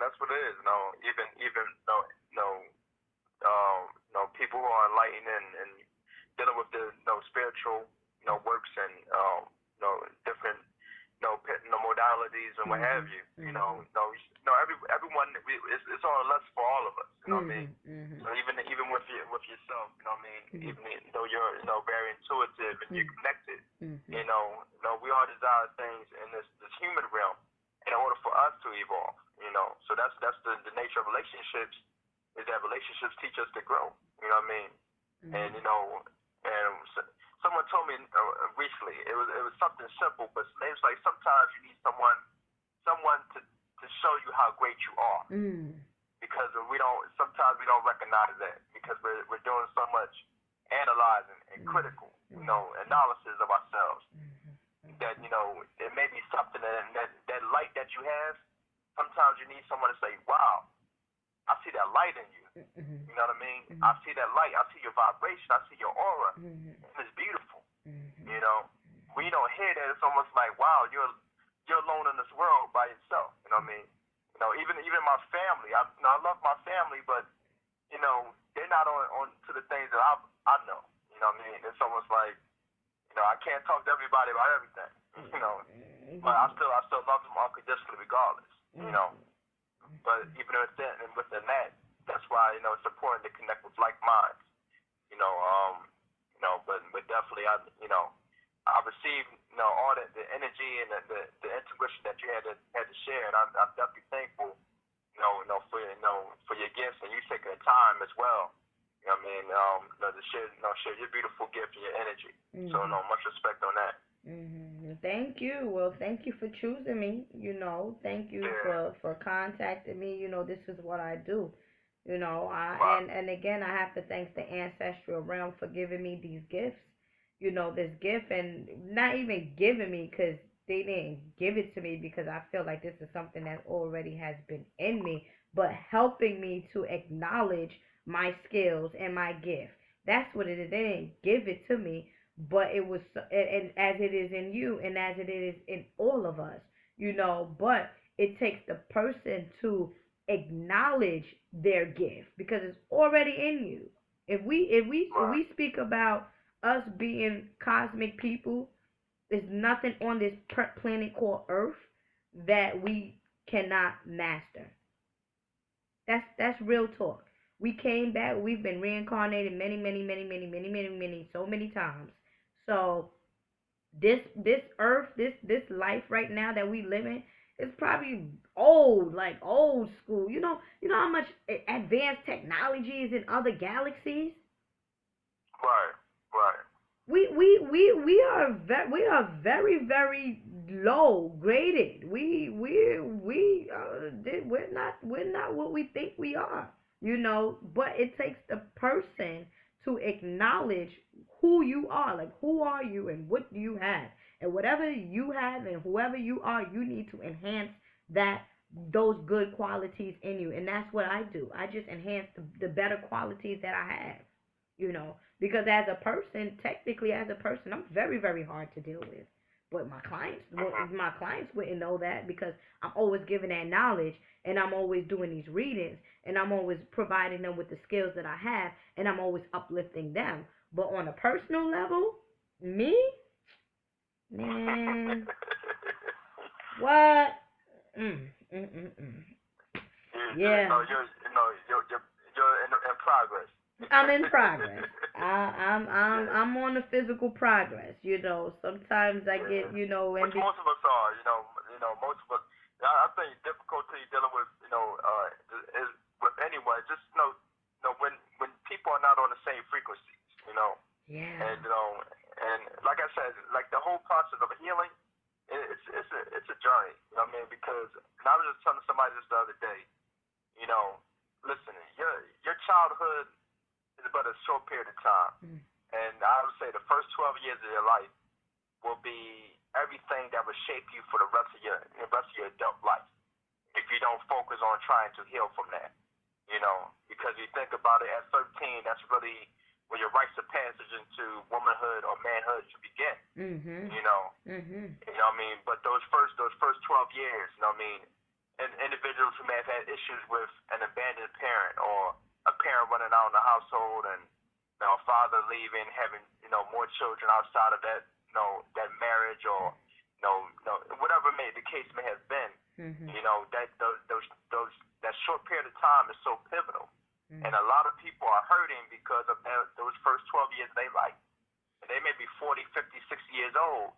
that's what it is. Even people who are enlightened and dealing with the spiritual works and different modalities and what have you. Everyone. It's all less for all of us. You know what I mean? So even with yourself, you know what I mean. Even though you're very intuitive and you're connected, we all desire things in this human realm in order for us to evolve. So that's the nature of relationships. Is that relationships teach us to grow. You know what I mean? And someone told me recently it was something simple, but it's like sometimes you need someone to show you how great you are, because sometimes we don't recognize that because we're doing so much analyzing and critical analysis of ourselves that it may be something that light that you have. Sometimes you need someone to say, wow, I see that light in you. You know what I mean? I see that light. I see your vibration. I see your aura. And it's beautiful. When you don't hear that, it's almost like, wow, you're alone in this world by yourself. You know what I mean? Even my family. I love my family, but they're not on to the things that I know. You know what I mean? It's almost like I can't talk to everybody about everything. But I still love them unconditionally regardless. But even within that, that's why it's important to connect with like minds. But definitely I received all the energy and the intuition that you had to share, and I'm definitely thankful for your gifts and you taking the time as well. You know what I mean? To share your beautiful gift and your energy. So much respect on that. Thank you. Well, thank you for choosing me. Thank you for contacting me. This is what I do. And again, I have to thank the ancestral realm for giving me these gifts. This gift, and not even giving me because they didn't give it to me because I feel like this is something that already has been in me, but helping me to acknowledge my skills and my gift. That's what it is. They didn't give it to me, but it was, and as it is in you, and as it is in all of us, but it takes the person to acknowledge their gift because it's already in you. If we speak about us being cosmic people, there's nothing on this planet called Earth that we cannot master. That's real talk. We came back. We've been reincarnated so many times. So this earth, this life right now that we live in is probably old, like old school. You know how much advanced technology is in other galaxies. Right. We are very, very low graded. We're not what we think we are. But it takes the person to acknowledge who you are. Like, who are you and what do you have? And whatever you have and whoever you are, you need to enhance those good qualities in you. And that's what I do. I just enhance the better qualities that I have. Because as a person, technically as a person, I'm very, very hard to deal with. But my clients wouldn't know that because I'm always giving that knowledge, and I'm always doing these readings, and I'm always providing them with the skills that I have, and I'm always uplifting them. But on a personal level, me, man, what? Yeah. You're in progress. I'm in progress. I'm on the physical progress. Sometimes I get which most of us are. Most of us. I think difficulty dealing with is with anyone. Just when people are not on the same frequencies. Yeah. And like I said, like the whole process of healing, it's a journey. You know what I mean? Because I was just telling somebody this the other day. Listen, your childhood is but a short period of time. And I would say the first 12 years of your life will be everything that will shape you for the rest of your adult life. If you don't focus on trying to heal from that, because you think about it, at 13, that's really when your rites of passage into womanhood or manhood should begin. You know what I mean? But those first 12 years, and individuals who may have had issues with an abandoned parent or a parent running out in the household and a father leaving, having more children outside of that that marriage or whatever the case may have been. That those that short period of time is so pivotal, and a lot of people are hurting because of those first 12 years of their life. And they may be 40, 50, 60 years old,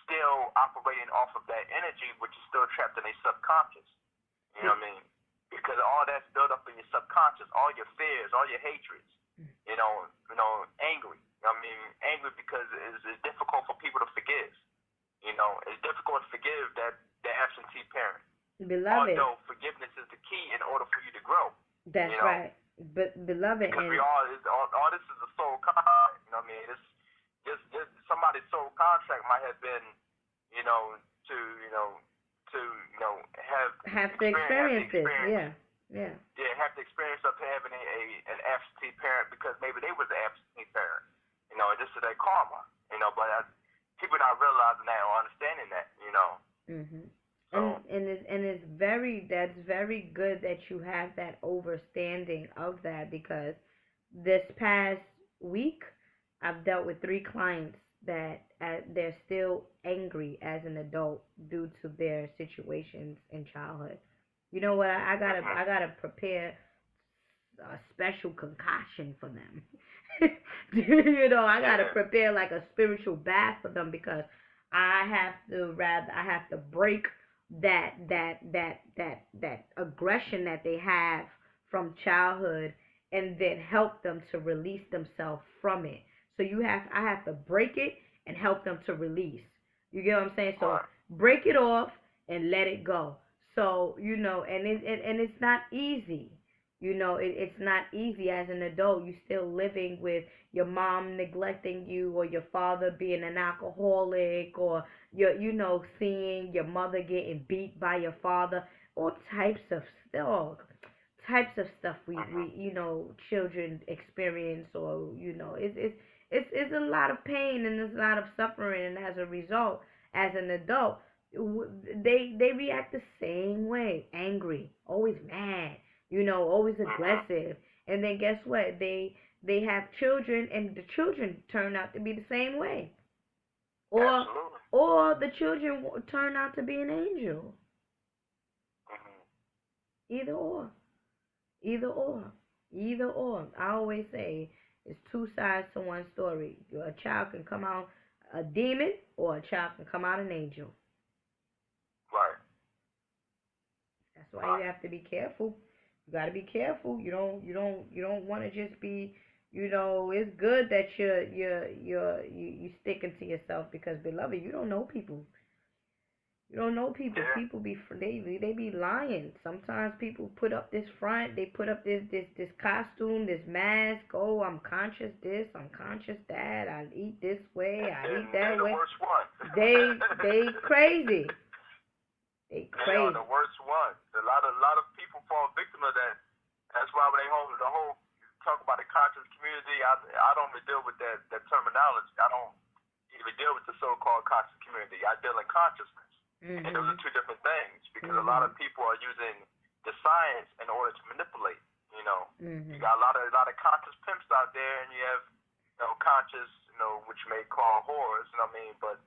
still operating off of that energy, which is still trapped in their subconscious. You know what I mean? Because all that's built up in your subconscious, all your fears, all your hatreds. Angry. Angry because it's difficult for people to forgive. It's difficult to forgive that absentee parent. Beloved. Although forgiveness is the key in order for you to grow. That's right. But beloved, because all this is a soul contract. It's just somebody's soul contract might have been, have to experience this. Yeah, have the experience of having an absentee parent because maybe they was an absentee parent. This is their karma. But people not realizing that or understanding that. So, that's very good that you have that understanding of that, because this past week I've dealt with 3 clients that they're still angry as an adult due to their situations in childhood. You know what? I gotta prepare a special concoction for them. I gotta prepare like a spiritual bath for them, because I have to break that aggression that they have from childhood, and then help them to release themselves from it. So I have to break it and help them to release. You get what I'm saying? So break it off and let it go. So and it's not easy. It's not easy as an adult. You still living with your mom neglecting you, or your father being an alcoholic, or seeing your mother getting beat by your father. All types of stuff. We children experience, or it's a lot of pain and there's a lot of suffering, and as a result, as an adult, they react the same way, angry, always mad, always aggressive. And then guess what? They have children, and the children turn out to be the same way, or the children turn out to be an angel. Either or. I always say it's 2 sides to one story. A child can come out a demon, or a child can come out an angel. Right. That's why you have to be careful. You got to be careful. You don't want to just be. It's good that you sticking to yourself, because beloved, you don't know people. Yeah. People they be lying. Sometimes people put up this front. They put up this costume, this mask. Oh, I'm conscious this. I'm conscious that. I eat this way. I eat that way. The worst one. They crazy. They They are the worst ones. A lot of people fall victim of that. That's why when they talk about the conscious community, I don't even deal with that terminology. I don't even deal with the so-called conscious community. I deal in consciousness. And those are 2 different things, because a lot of people are using the science in order to manipulate. You got a lot of conscious pimps out there, and you have conscious, which you may call whores. But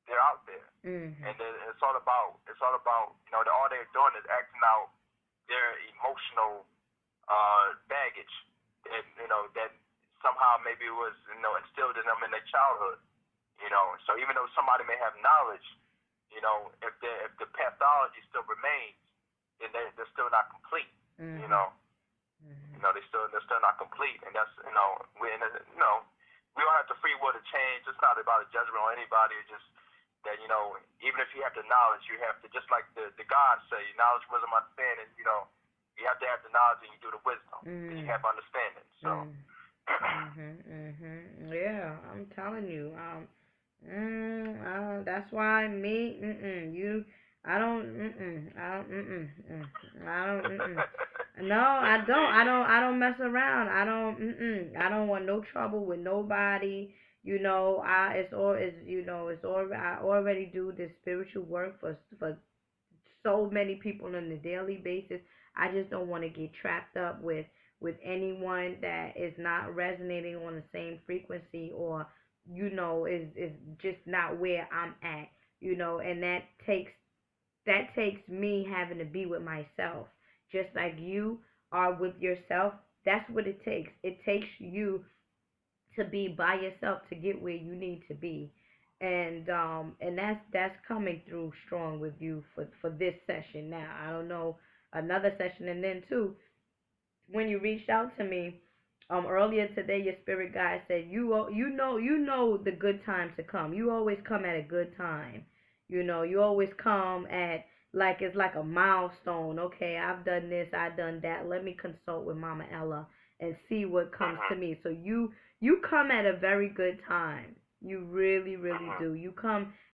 they're out there, and then it's all about all they're doing is acting out their emotional baggage that somehow maybe was instilled in them in their childhood. So even though somebody may have knowledge, if the pathology still remains, then they're still not complete. They're still not complete, and that's we don't have the free will to change. It's not about a judgment on anybody. It's just that even if you have the knowledge, you have to, just like the gods say, knowledge, wisdom, understanding. You have to have the knowledge, and you do the wisdom, and you have understanding. So. Yeah, I'm telling you. That's why me, I don't, no, I don't mess around. I don't want no trouble with nobody. I already do this spiritual work for so many people on a daily basis. I just don't want to get trapped up with anyone that is not resonating on the same frequency, or is just not where I'm at, and that takes me having to be with myself, just like you are with yourself. That's what it takes. It takes you to be by yourself to get where you need to be. And that's coming through strong with you for this session. Now I don't know another session. And then too, when you reached out to me earlier today, your spirit guide said you know the good time to come. You always come at a good time. You always come at, like, it's like a milestone. Okay, I've done this, I've done that. Let me consult with Mama Ella and see what comes to me. So you come at a very good time. You really, really do. You come